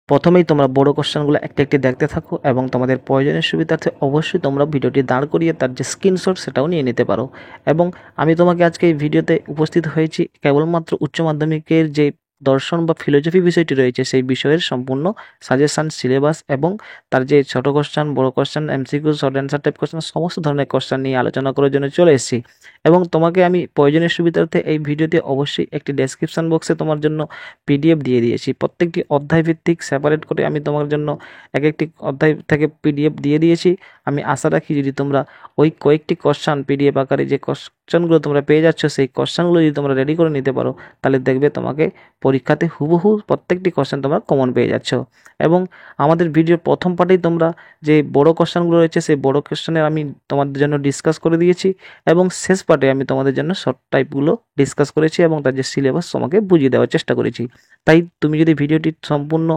প্রথমেই তোমরা বড় কোশ্চেনগুলো একটি একটি দেখতে থাকো এবং তোমাদের প্রয়োজনের সুবিধার্থে অবশ্যই তোমরা ভিডিওটি দাঁড় করিয়ে তার যে স্ক্রিনশট সেটাও নিয়ে নিতে পারো। এবং আমি তোমাকে আজকে এই ভিডিওতে উপস্থিত হয়েছি কেবলমাত্র উচ্চ মাধ্যমিকের যে দর্শন বা ফিলোসফি বিষয়টি রয়েছে সেই বিষয়ের সম্পূর্ণ সাজেশান, সিলেবাস এবং তার যে ছোট কোশ্চেন, বড় question, MCQ, short answer type question সমস্ত ধরনের কোশ্চেন নিয়ে আলোচনা করার জন্য চলে এসেছি। এবং তোমাকে আমি প্রয়োজনের সুবিধার্থে এই ভিডিওতে অবশ্যই একটি ডেসক্রিপশন বক্সে তোমার জন্য পিডিএফ দিয়ে দিয়েছি। প্রত্যেকটি অধ্যায় ভিত্তিক সেপারেট করে আমি তোমার জন্য এক একটি অধ্যায় থেকে পিডিএফ দিয়ে দিয়েছি। আমি আশা রাখি যদি তোমরা ওই কয়েকটি কোশ্চেন পিডিএফ আকারে যে কোশ্চেনগুলো তোমরা পেয়ে যাচ্ছ সেই কোশ্চেনগুলো যদি তোমরা রেডি করে নিতে পারো তাহলে দেখবে তোমাকে পরীক্ষাতে হুবহু প্রত্যেকটি কোশ্চেন তোমরা কমন পেয়ে যাচ্ছ। এবং আমাদের ভিডিওর প্রথম পার্টেই তোমরা যে বড় কোশ্চেনগুলো রয়েছে সেই বড় কোশ্চেনের আমি তোমাদের জন্য ডিসকাস করে দিয়েছি এবং শেষ পার্টে আমি তোমাদের জন্য শর্ট টাইপগুলো ডিসকাস করেছি এবং তার যে সিলেবাস তোমাকে বুঝিয়ে দেওয়ার চেষ্টা করেছি। তাই তুমি যদি ভিডিওটি সম্পূর্ণ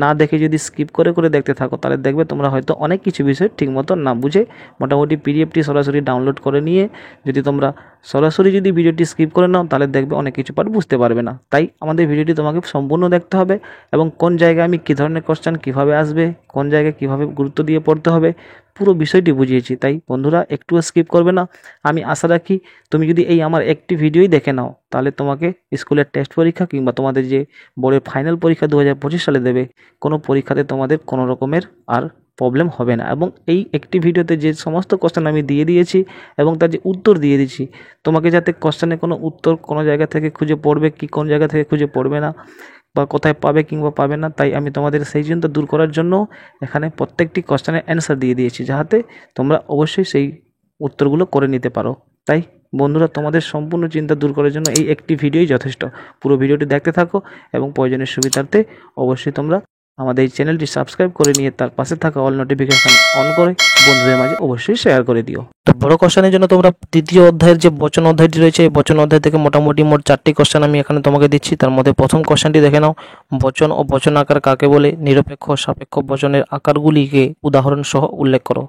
না দেখে যদি স্কিপ করে করে দেখতে থাকো তাহলে দেখবে তোমরা হয়তো অনেক কিছু বিষয় ঠিকমতো না বুঝে মোটামুটি পিডিএফটি সরাসরি ডাউনলোড করে নিয়ে যদি তোমরা সরাসরি যদি ভিডিওটি স্কিপ করে নাও তাহলে দেখবে অনেক কিছু পার্ট বুঝতে পারবে না। তাই আমাদের ভিডিওটি তোমাকে সম্পূর্ণ দেখতে হবে এবং কোন জায়গায় আমি কী ধরনের কোশ্চেন কীভাবে আসবে, কোন জায়গায় কীভাবে গুরুত্ব দিয়ে পড়তে হবে পুরো বিষয়টি বুঝিয়েছি। তাই বন্ধুরা একটুও স্কিপ করবে না। আমি আশা রাখি তুমি যদি এই আমার একটি ভিডিওই দেখে নাও তাহলে তোমাকে স্কুলের টেস্ট পরীক্ষা কিংবা তোমাদের যে বোর্ডের ফাইনাল পরীক্ষা 2025 সালে দেবে কোনো পরীক্ষাতে তোমাদের কোনো রকমের আর প্রবলেম হবে না। এবং এই একটি ভিডিওতে যে সমস্ত কোশ্চেন আমি দিয়ে দিয়েছি এবং তার যে উত্তর দিয়ে দিয়েছি তোমাকে যাতে কোশ্চেনে কোনো উত্তর কোনো জায়গা থেকে খুঁজে পড়বে কি কোন জায়গা থেকে খুঁজে পড়বে না বা কোথায় পাবে কিংবা পাবে না, তাই আমি তোমাদের সেই চিন্তা দূর করার জন্য এখানে প্রত্যেকটি কোশ্চেনের অ্যান্সার দিয়ে দিয়েছি যাতে তোমরা অবশ্যই সেই উত্তরগুলো করে নিতে পারো। তাই বন্ধুরা তোমাদের সম্পূর্ণ চিন্তা দূর করার জন্য এই একটি ভিডিওই যথেষ্ট। পুরো ভিডিওটি দেখতে থাকো এবং প্রয়োজনের সুবিধার্থে অবশ্যই তোমরা আমাদের এই চ্যানেলটি সাবস্ক্রাইব করে নিয়ে তার পাশে থাকা অল নোটিফিকেশন অন করে বন্ধুদের মাঝে অবশ্যই শেয়ার করে দিও। তো বড় কোশ্চেনের জন্য তোমরা দ্বিতীয় অধ্যায়ের যে বচন অধ্যায়টি রয়েছে এই বচন অধ্যায় থেকে মোটামুটি মোট 4টি কোশ্চেন আমি এখানে তোমাকে দিচ্ছি। তার মধ্যে প্রথম কোশ্চেনটি দেখে নাও, বচন ও বচন আকার কাকে বলে? নিরপেক্ষ সাপেক্ষ বচনের আকারগুলিকে উদাহরণ সহ উল্লেখ করো।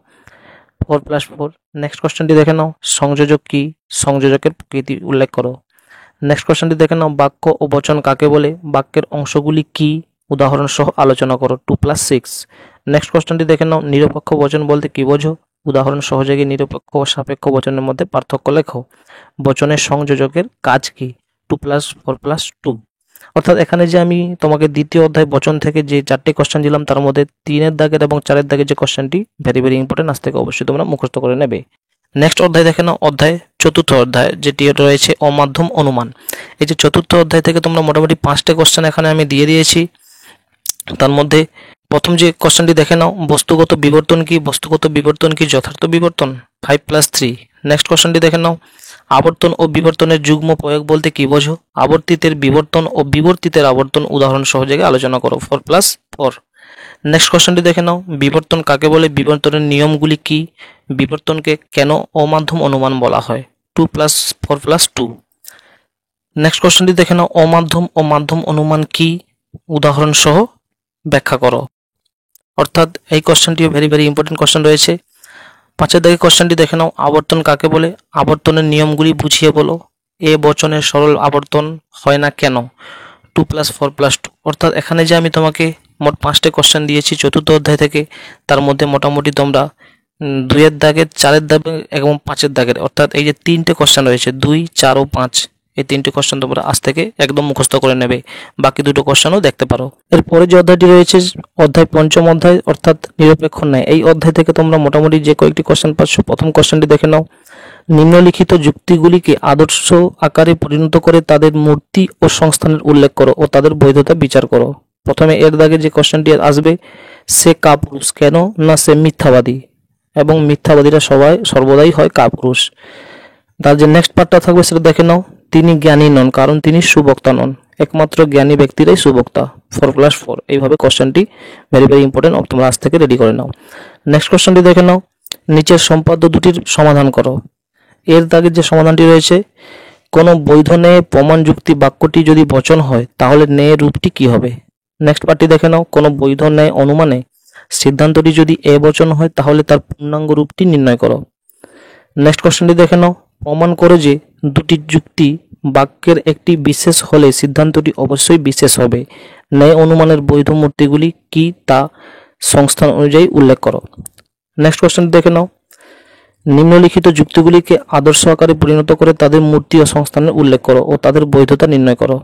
4+4। নেক্সট কোশ্চেনটি দেখে নাও, সংযোজক কি? সংযোজকের প্রকৃতি উল্লেখ করো। নেক্সট কোশ্চেনটি দেখে নাও, বাক্য ও বচন কাকে বলে? বাক্যের অংশগুলি কি? উদাহরণ সহ আলোচনা করো। 2+6। নেক্সট কোশ্চেনটি দেখে নাও, নিরপেক্ষ বচন বলতে কি বোঝো? উদাহরণ সহযোগী নিরপেক্ষ ও সাপেক্ষ বচনের মধ্যে পার্থক্য লেখো। বচনের সংযোজকের কাজ কি? 2+4+2। অর্থাৎ এখানে যে আমি তোমাকে দ্বিতীয় অধ্যায় বচন থেকে যে 4টি কোশ্চেন দিলাম তার মধ্যে 3-এর দাগের এবং 4-এর দাগের যে কোশ্চেনটি ভেরি ইম্পর্টেন্ট, আজ থেকে অবশ্যই তোমরা মুখস্থ করে নেবে। নেক্সট অধ্যায় দেখে নাও, অধ্যায় চতুর্থ অধ্যায় যেটি রয়েছে অমাধ্যম অনুমান। এই যে চতুর্থ অধ্যায় থেকে তোমরা মোটামুটি 5টে কোশ্চেন এখানে আমি দিয়ে দিয়েছি। তার মধ্যে প্রথম যে কোশ্চেনটি দেখে নাও, বস্তুগত বিবর্তন কি? বস্তুগত বিবর্তন কি যথার্থ বিবর্তন? 5+3। নেক্সট কোশ্চেনটি দেখে নাও, আবর্তন ও বিবর্তনের যুগ্ম প্রয়োগ বলতে কি বোঝো? আবর্তিতের বিবর্তন ও বিবর্তিতের আবর্তন উদাহরণ সহযোগে আলোচনা করো। 4+4। নেক্সট কোশ্চেনটি দেখে নাও, বিবর্তন কাকে বলে? বিবর্তনের নিয়মগুলি কি? বিবর্তনকে কেন অমাধ্যম অনুমান বলা হয়? 2+4+2। নেক্সট কোশ্চেনটি দেখে নাও, অমাধ্যম ও মাধ্যম অনুমান কি? উদাহরণ সহ ব্যাখ্যা করো। অর্থাৎ এই কোশ্চেনটিও ভেরি ইম্পর্টেন্ট কোশ্চেন রয়েছে। 5-এর দাগে কোশ্চেনটি দেখে নাও, আবর্তন কাকে বলে? আবর্তনের নিয়মগুলি বুঝিয়ে বলো। এ বচনের সরল আবর্তন হয় না কেন? 2+4+2। অর্থাৎ এখানে যে আমি তোমাকে মোট 5টে কোশ্চেন দিয়েছি চতুর্থ অধ্যায় থেকে, তার মধ্যে মোটামুটি তোমরা 2-এর দাগের, 4-এর দাগের এবং 5-এর দাগের অর্থাৎ এই যে 3টে কোশ্চেন রয়েছে 2, 4 ও 5, এই 3টে কোশ্চেন তোমরা আজ থেকে একদম মুখস্থ করে নেবে। বাকি 2টো কোশ্চেনও দেখতে পারো। এরপরে যে অধ্যায়টি রয়েছে অধ্যায় পঞ্চম অধ্যায় অর্থাৎ নিরপেক্ষ ন্যায়। এই অধ্যায় থেকে তোমরা মোটামুটি যে কয়েকটি কোশ্চেন পাচ্ছ, প্রথম কোশ্চেনটি দেখে নাও, নিম্নলিখিত যুক্তিগুলিকে আদর্শ আকারে পরিণত করে তাদের মূর্তি ও সংস্থানের উল্লেখ করো ও তাদের বৈধতা বিচার করো। প্রথমে এর দাগে যে কোশ্চেনটি আসবে, সে কাপুরুষ কেন? না সে মিথ্যাবাদী এবং মিথ্যাবাদীরা সর্বদাই হয় কাপুরুষ। তার যে নেক্সট পার্টটা থাকবে সেটা দেখে নাও, তিনি জ্ঞানী নন কারণ তিনি সুবক্তা নন, একমাত্র জ্ঞানী ব্যক্তিরাই সুবক্তা। 4+4। এইভাবে কোশ্চেনটি ভেরি ইম্পর্টেন্ট, তোমরা আজ থেকে রেডি করে নাও। নেক্সট কোশ্চেনটি দেখে নাও, নিচের সম্পাদ্য দুটির সমাধান করো। এর দাগের যে সমাধানটি রয়েছে, কোনো বৈধ ন্যায় প্রমাণ যুক্তি বাক্যটি যদি বচন হয় তাহলে ন্যায়ের রূপটি কি হবে? নেক্সট পার্টটি দেখে নাও, কোনো বৈধ ন্যায় অনুমানে সিদ্ধান্তটি যদি এ বচন হয় তাহলে তার পূর্ণাঙ্গ রূপটি নির্ণয় করো। নেক্সট কোশ্চেনটি দেখে নাও, প্রমাণ করে যে দুটি যুক্তি বাক্যের একটি বিশেষ হলে সিদ্ধান্তটি অবশ্যই বিশেষ হবে। ন্যায় অনুমানের বৈধ মূর্তিগুলি কি তা সংস্থান অনুযায়ী উল্লেখ করো। নেক্সট কোশ্চেনটি দেখে নাও। নিম্নলিখিত যুক্তিগুলিকে আদর্শ আকারে পরিণত করে তাদের মূর্তি ও সংস্থানের উল্লেখ করো ও তাদের বৈধতা নির্ণয় করো।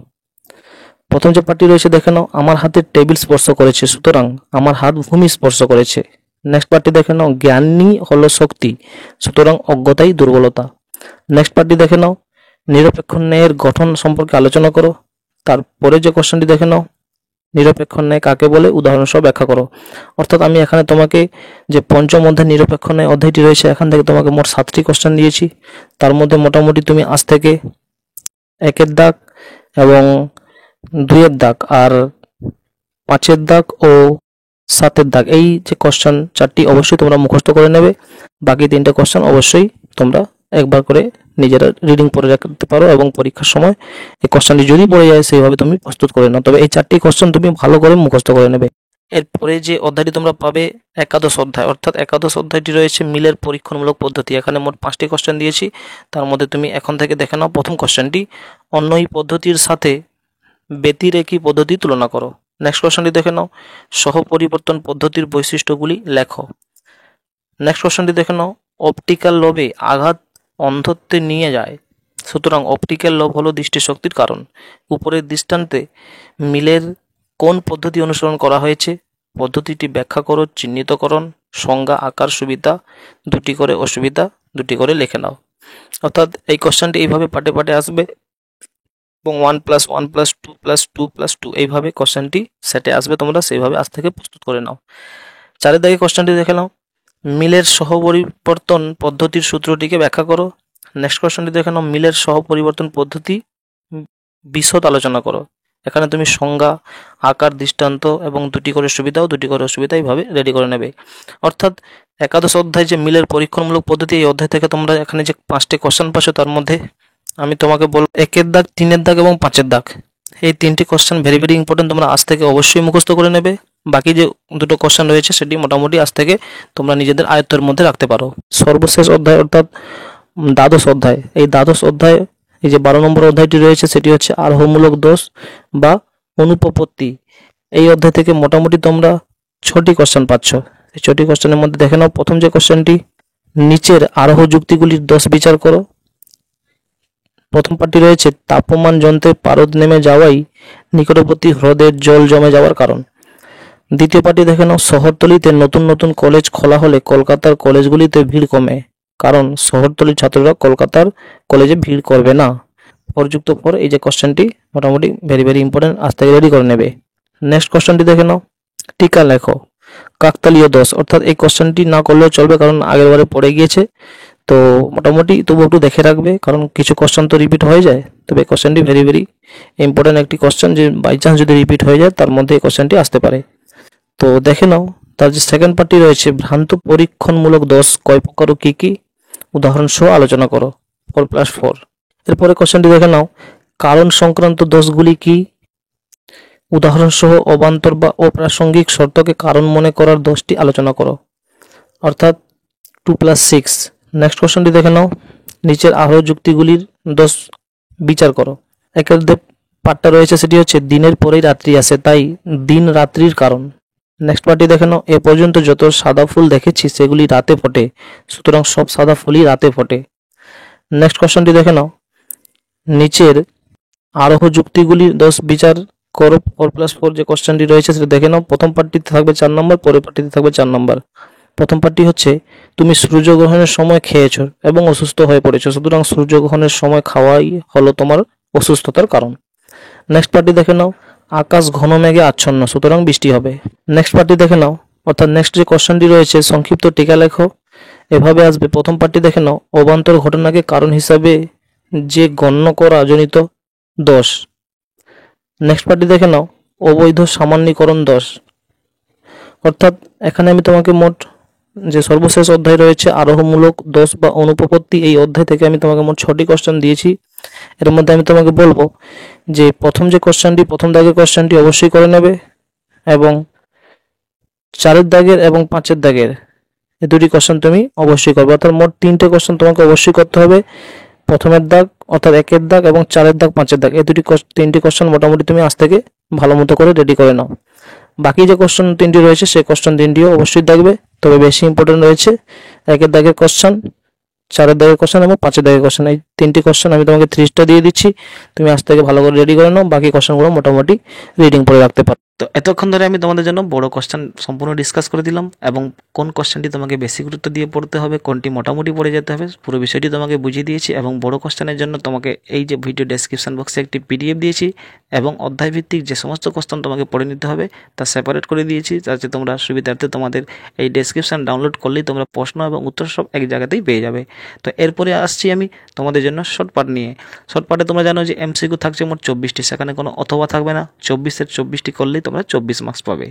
প্রথম যে পার্টটি রয়েছে দেখে নাও, আমার হাতে টেবিল স্পর্শ করেছে, সুতরাং আমার হাত ভূমি স্পর্শ করেছে। নেক্সট পার্টটি দেখে নাও, জ্ঞানই হলো শক্তি, সুতরাং অজ্ঞতাই দুর্বলতা। নেক্সট পার্টটি দেখে নাও, নিরপেক্ষ ন্যায়ের গঠন সম্পর্কে আলোচনা করো। তারপরে যে কোশ্চেনটি দেখে নাও, নিরপেক্ষ ন্যায় কাকে বলে, উদাহরণ সহ ব্যাখ্যা করো। অর্থাৎ আমি এখানে তোমাকে যে পঞ্চম অধ্যায় নিরপেক্ষ ন্যায় অধ্যায়টি রয়েছে, এখান থেকে তোমাকে মোট 7টি কোশ্চেন দিয়েছি। তার মধ্যে মোটামুটি তুমি আজ থেকে 1-এর দাগ এবং 2-এর দাগ আর 5-এর দাগ ও 7-এর দাগ, এই যে কোশ্চেন 4টি অবশ্যই তোমরা মুখস্থ করে নেবে। বাকি 3টে কোশ্চেন অবশ্যই তোমরা একবার করে নিজেরা রিডিং পড়ে রাখতে পারো এবং পরীক্ষার সময় এই কোশ্চেনটি যদি পড়ে যায় সেইভাবে তুমি প্রস্তুত করে নাও। তবে এই 4টি কোশ্চেন তুমি ভালো করে মুখস্থ করে নেবে। এরপরে যে অধ্যায়টি তোমরা পাবে একাদশ অধ্যায়, অর্থাৎ একাদশ অধ্যায়টি রয়েছে মিলের পরীক্ষণমূলক পদ্ধতি। এখানে মোট 5টি কোশ্চেন দিয়েছি, তার মধ্যে তুমি এখন থেকে দেখে নাও। প্রথম কোশ্চেনটি, অন্যই পদ্ধতির সাথে ব্যতিরেকী পদ্ধতি তুলনা করো। নেক্সট কোশ্চেনটি দেখে নাও, সহপরিবর্তন পদ্ধতির বৈশিষ্ট্যগুলি লেখো। নেক্সট কোশ্চেনটি দেখে নাও, অপটিক্যাল লোভে আঘাত অন্ধত্বে নিয়ে যায়, সুতরাং অপটিক্যাল লোভ হলো দৃষ্টিশক্তির কারণ। উপরের দৃষ্টান্তে মিলের কোন পদ্ধতি অনুসরণ করা হয়েছে? পদ্ধতিটি ব্যাখ্যা করো, চিহ্নিতকরণ, সংজ্ঞা, আকার, সুবিধা, 2টি করে অসুবিধা, 2টি করে লিখে নাও। অর্থাৎ এই কোশ্চেনটি এইভাবে পাটে পাটে আসবে এবং 1+1+2+2+2 এইভাবে কোশ্চেনটি সেটে আসবে। তোমরা সেইভাবে আজ থেকে প্রস্তুত করে নাও। 4-এর দাগে কোশ্চেনটি দেখে নাও, মিলের সহপরিবর্তন পদ্ধতির সূত্রটিকে ব্যাখ্যা করো। নেক্সট কোশ্চেনটি দেখে নাও, মিলের সহপরিবর্তন পদ্ধতি বিশদ আলোচনা করো। এখানে তুমি সংজ্ঞা, আকার, দৃষ্টান্ত এবং 2টি করে সুবিধা ও 2টি করে অসুবিধা এইভাবে রেডি করে নেবে। অর্থাৎ একাদশ অধ্যায় যে মিলের পরীক্ষণমূলক পদ্ধতি, এই অধ্যায় থেকে তোমরা এখানে যে 5টি কোশ্চেন পাচ্ছ তার মধ্যে আমি তোমাকে বলবো 1-এর দাগ, 3-এর দাগ এবং 5-এর দাগ, এই 3টি কোশ্চেন ভেরি ভেরি ইম্পর্টেন্ট। তোমরা আজ থেকে অবশ্যই মুখস্থ করে নেবে। বাকি যে 2টো কোশ্চেন রয়েছে সেটি মোটামুটি আজ থেকে তোমরা নিজেদের আয়ত্তের মধ্যে রাখতে পারো। সর্বশেষ অধ্যায় অর্থাৎ দ্বাদশ অধ্যায়, এই দ্বাদশ অধ্যায় এই যে 12 নম্বর অধ্যায়টি রয়েছে সেটি হচ্ছে আরোহমূলক দোষ বা অনুপপত্তি। এই অধ্যায় থেকে মোটামুটি তোমরা 6টি কোশ্চেন পাচ্ছ। এই 6টি কোশ্চেনের মধ্যে দেখে নাও, প্রথম যে কোশ্চেনটি, নিচের আরোহ যুক্তিগুলির দোষ বিচার করো। প্রথম পাঠটি রয়েছে, তাপমান যন্ত্রে পারদ নেমে যাওয়াই নিকটবর্তী হ্রদের জল জমে যাওয়ার কারণ। দ্বিতীয় পাঠটি দেখে নাও, শহরতলিতে নতুন নতুন কলেজ খোলা হলে কলকাতার কলেজগুলিতে ভিড় কমে, কারণ শহরতলির ছাত্ররা কলকাতার কলেজে ভিড় করবে না। পরযুক্ত পর এই যে কোশ্চেনটি মোটামুটি ভেরি ভেরি ইম্পর্টেন্ট, আজ থেকে রেডি করে নেবে। নেক্সট কোশ্চেনটি দেখে নাও, টিকা লেখো। কাকতালীয় দোষ, অর্থাৎ এই কোশ্চেনটি না করলেও চলবে কারণ আগের বারে পড়ে গিয়েছে, তো মোটামুটি তবু একটু দেখে রাখবে কারণ কিছু কোশ্চেন তো রিপিট হয়ে যায়। তবে এই কোশ্চেনটি ভেরি ভেরি ইম্পর্টেন্ট একটি কোশ্চেন, যে বাই চান্স যদি রিপিট হয়ে যায় তার মধ্যে এই কোশ্চেনটি আসতে পারে। তো দেখে নাও, তার যে সেকেন্ড পার্টটি রয়েছে, ভ্রান্ত পরীক্ষণমূলক দোষ কয় প্রকার ও কি কি, উদাহরণ সহ আলোচনা করো। 4+4। এরপরে কোশ্চেনটি দেখে নাও, কারণ সংক্রান্ত দোষগুলি কি, উদাহরণ সহ অবান্তর বা অপ্রাসঙ্গিক শর্তকে কারণ মনে করার দোষটি আলোচনা করো। অর্থাৎ 2+6। নেক্সট কোশ্চেনটি দেখে নাও, নিচের আরোহ যুক্তিগুলির দোষ বিচার করো। একের যে পার্টটা রয়েছে সেটি হচ্ছে, দিনের পরেই রাত্রি আসে, তাই দিন রাত্রির কারণ। নেক্সট পার্টটি দেখে নাও, এ পর্যন্ত যত সাদা ফুল দেখেছি সেগুলি রাতে ফোটে, সুতরাং সব সাদা ফুলই রাতে ফোটে। নেক্সট কোশ্চেনটি দেখে নাও, নিচের আরোহ যুক্তিগুলির দোষ বিচার করো। 4+4 যে কোশ্চেনটি রয়েছে সেটা দেখে নাও। প্রথম পার্টটিতে থাকবে 4 নম্বর, পরের পার্টটিতে থাকবে 4 নম্বর। প্রথম পার্টটি হচ্ছে, তুমি সূর্যগ্রহণের সময় খেয়েছো এবং অসুস্থ হয়ে পড়েছো, সুতরাং সূর্যগ্রহণের সময় খাওয়াই হলো তোমার অসুস্থতার কারণ। নেক্সট পার্টটি দেখে নাও, আকাশ ঘন মেঘে আচ্ছন্ন, সুতরাং বৃষ্টি হবে। নেক্সট পার্টটি দেখে নাও, অর্থাৎ নেক্সট যে কোশ্চেনটি রয়েছে, সংক্ষিপ্ত টিকা লেখো। এভাবে আসবে। প্রথম পার্টটি দেখে নাও, অবান্তর ঘটনাকে কারণ হিসাবে যে গণ্য করা জনিত দোষ। নেক্সট পার্টটি দেখে নাও, অবৈধ সামান্যীকরণ দোষ। অর্থাৎ এখানে আমি তোমাকে মোট যে সর্বশেষ অধ্যায় রয়েছে আরোহমূলক দোষ বা অনুপপত্তি, এই অধ্যায় থেকে আমি তোমাকে মোট 6টি কোশ্চেন দিয়েছি। এর মধ্যে আমি তোমাকে বলবো যে প্রথম যে কোশ্চেনটি, প্রথম দাগের কোশ্চেনটি অবশ্যই করে নেবে এবং 4-এর দাগের এবং 5-এর দাগের এই 2টি কোশ্চেন তুমি অবশ্যই করবে। অর্থাৎ মোট 3টে কোশ্চেন তোমাকে অবশ্যই করতে হবে। প্রথমের দাগ অর্থাৎ 1-এর দাগ এবং 4-এর দাগ 5-এর দাগ এই তিনটি কোশ্চেন মোটামুটি তুমি আজ থেকে ভালো মতো করে রেডি করে নাও। বাকি যে কোশ্চেন 3টি রয়েছে সেই কোশ্চেন 3টিও অবশ্যই দেখবে, তবে বেশি ইম্পর্টেন্ট রয়েছে 1-এর দাগের কোশ্চেন, 4-এর দাগের কোশ্চেন এবং 5-এর দাগের কোশ্চেন। এই 3টি কোশ্চেন আমি তোমাকে 3 স্টার দিয়ে দিচ্ছি, তুমি আজ থেকে ভালো করে রেডি করে নাও। বাকি কোশ্চেনগুলো মোটামুটি রিডিং করে রাখতে পারো। তো এতক্ষণ ধরে আমি তোমাদের জন্য বড় কোশ্চেন সম্পূর্ণ ডিসকাস করে দিলাম এবং কোন কোশ্চেনটি তোমাকে বেশি গুরুত্ব দিয়ে পড়তে হবে, কোনটি মোটামুটি পড়ে যেতে হবে, পুরো বিষয়টি তোমাকে বুঝিয়ে দিয়েছি। এবং বড় কোশ্চেনের জন্য তোমাকে এই যে ভিডিও ডেসক্রিপশন বক্সে একটি পিডিএফ দিয়েছি এবং অধ্যায়ভিত্তিক যে সমস্ত কোশ্চেন তোমাকে পড়ে নিতে হবে তা সেপারেট করে দিয়েছি, যাতে তোমরা সুবিধার্থে তোমাদের এই ডেসক্রিপশন ডাউনলোড করলেই তোমরা প্রশ্ন এবং উত্তর সব এক জায়গাতেই পেয়ে যাবে। তো এরপরে আসছি আমি তোমাদের জন্য শর্ট পার্ট নিয়ে। শর্ট পার্টে তোমরা জানো যে এমসিকিউ থাকছে মোট 24টি, সেখানে কোনো অথবা থাকবে না, 24-এর 24টি করলেই তোমরা 24 মার্কস পাবে।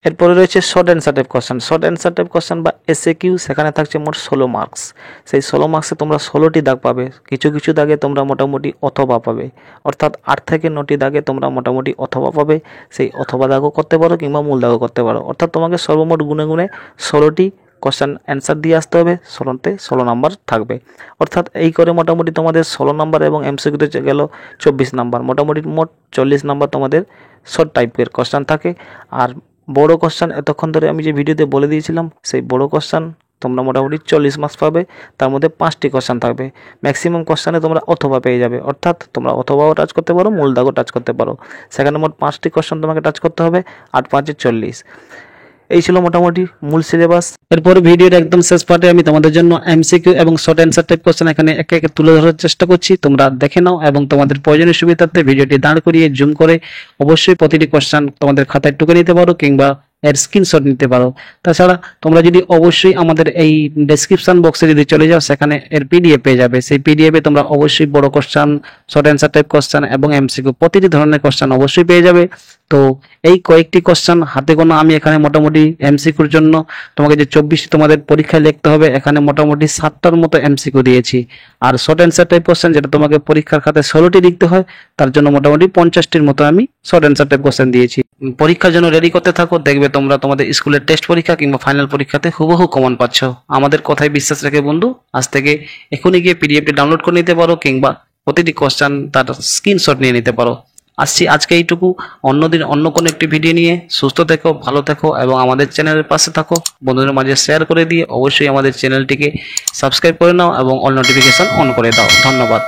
এরপরে রয়েছে short answer type question. Short answer type question বা এসএকিউ, সেখানে থাকছে মোট 16 মার্কস। সেই 16 মার্কসে তোমরা 16টি দাগ পাবে, কিছু কিছু দাগে তোমরা মোটামুটি অথবা পাবে, অর্থাৎ 8 থেকে 9টি দাগে তোমরা মোটামুটি অথবা পাবে। সেই অথবা দাগও করতে পারো কিংবা মূল দাগও করতে পারো, অর্থাৎ তোমাকে সর্বমোট গুনে গুনে 16টি কোশ্চেন অ্যান্সার দিয়ে আসতে হবে, 16তে 16 নাম্বার থাকবে। অর্থাৎ এই করে মোটামুটি তোমাদের 16 নাম্বার এবং এমসিকিউতে গেল 24 নাম্বার, মোটামুটি মোট 40 নাম্বার তোমাদের শর্ট টাইপের কোশ্চেন থাকে। আর বড় কোশ্চেন এতক্ষণ ধরে আমি যে ভিডিওতে বলে দিয়েছিলাম, সেই বড় কোশ্চেন তোমরা মোটামুটি 40 মার্কস পাবে, তার মধ্যে 5টি কোশ্চেন থাকবে। ম্যাক্সিমাম কোশ্চেনে তোমরা অথবা পেয়ে যাবে, অর্থাৎ তোমরা অথবাও টাচ করতে পারো, মূল দাগও টাচ করতে পারো। সেখানে মোট 5টি কোশ্চেন তোমাকে টাচ করতে হবে, 8×5 = 40। এই ছিল মোটামুটি মূল সিলেবাস। এরপরে ভিডিওর একদম শেষ পার্টে আমি তোমাদের জন্য এমসিকিউ এবং শর্ট অ্যান্সার টাইপ কোশ্চেন এখানে একে একে তুলে ধরার চেষ্টা করছি, তোমরা দেখে নাও এবং তোমাদের প্রয়োজনীয় সুবিধার্থে ভিডিওটি দাঁড় করিয়ে জুম করে অবশ্যই প্রতিটি কোশ্চেন তোমাদের খাতায় টুকে নিতে পারো কিংবা এর স্ক্রিনশট নিতে পারো। তাছাড়া তোমরা যদি অবশ্যই আমাদের এই ডেসক্রিপশন বক্সে যদি চলে যাও, সেখানে এর পিডিএফ পেয়ে যাবে। সেই পিডিএফে তোমরা অবশ্যই বড় question, short answer type question এবং এমসিকিউ প্রতিটি ধরনের কোশ্চেন অবশ্যই পেয়ে যাবে। তো এই কয়েকটি কোশ্চেন হাতে গোনা আমি এখানে মোটামুটি এমসিকিউর জন্য তোমাকে যে 24টি তোমাদের পরীক্ষায় লিখতে হবে, এখানে মোটামুটি 7টার মতো এমসিকিউ দিয়েছি। আর শর্ট অ্যান্সার টাইপ কোশ্চেন যেটা তোমাকে পরীক্ষার খাতায় 16টি লিখতে হয়, তার জন্য মোটামুটি 50টির মতো আমি শর্ট অ্যান্সার টাইপ কোশ্চেন দিয়েছি। পরীক্ষার জন্য রেডি করতে থাকো, দেখবে তোমরা তোমাদের স্কুলের টেস্ট পরীক্ষা কিংবা ফাইনাল পরীক্ষাতে হুবহু কমন পাচ্ছ। আমাদের কথায় বিশ্বাস রেখে বন্ধু, আজ থেকে এখনই গিয়ে পিডিএফটি ডাউনলোড করে নিতে পারো কিংবা প্রতিটি কোশ্চেন তার স্ক্রিনশট নিয়ে নিতে পারো। আসছি আজকে এইটুকু, অন্যদিন অন্য কোনো একটি ভিডিও নিয়ে। সুস্থ থেকো, ভালো থেকো এবং আমাদের চ্যানেলের পাশে থাকো। বন্ধুদের মাঝে শেয়ার করে দিয়ে অবশ্যই আমাদের চ্যানেলটিকে সাবস্ক্রাইব করে নাও এবং অল নোটিফিকেশন অন করে দাও। ধন্যবাদ।